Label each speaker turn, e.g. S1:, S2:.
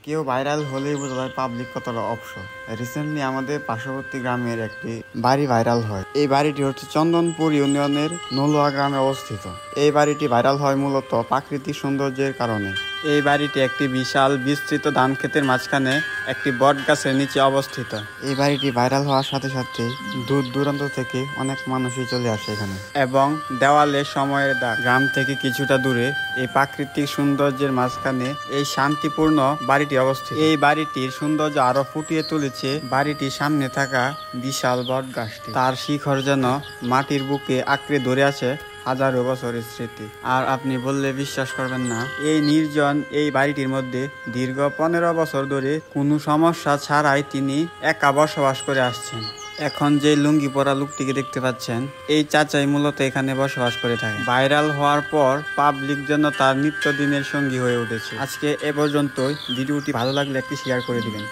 S1: কেউ ভাইরাল হলেই বোঝা যায় পাবলিক কতটা অবসর। রিসেন্টলি আমাদের পার্শ্ববর্তী গ্রামের একটি বাড়ি ভাইরাল হয়। এই বাড়িটি হচ্ছে চন্দনপুর ইউনিয়নের নলুয়া গ্রামে অবস্থিত। এই বাড়িটি ভাইরাল হয় মূলত প্রাকৃতিক সৌন্দর্যের কারণে। এই বাড়িটি একটি বিশাল বিস্তৃত ধান ক্ষেতের মাঝখানে একটি বট গাছের নিচে অবস্থিত। এই বাড়িটি ভাইরাল হওয়ার সাথে সাথে দূর দূরান্ত থেকে অনেক মানুষই চলে আসে এখানে, এবং দেওয়ালে সময়ের দাগ। গ্রাম থেকে কিছুটা দূরে এই প্রাকৃতিক সৌন্দর্যের মাঝখানে এই শান্তিপূর্ণ বাড়িটি অবস্থিত। এই বাড়িটির সৌন্দর্য আরো ফুটিয়ে তুলেছে বাড়িটির সামনে থাকা বিশাল বট গাছটি। তার শিখর যেন মাটির বুকে আঁকড়ে ধরে আছে হাজারো বছরের স্মৃতি। আর আপনি বললে বিশ্বাস করবেন না, এই নির্জন এই বাড়িটির মধ্যে দীর্ঘ 15 বছর ধরে কোনো সমস্যা ছাড়াই তিনি একা বসবাস করে আসছেন। এখন যে লুঙ্গি পরা লোকটিকে দেখতে পাচ্ছেন, এই চাচাই মূলত এখানে বসবাস করে থাকে। ভাইরাল হওয়ার পর পাবলিক যেন তার নিত্যদিনের সঙ্গী হয়ে উঠেছে। আজকে এ পর্যন্তই। ভিডিওটি ভালো লাগলে একটি শেয়ার করে দিবেন।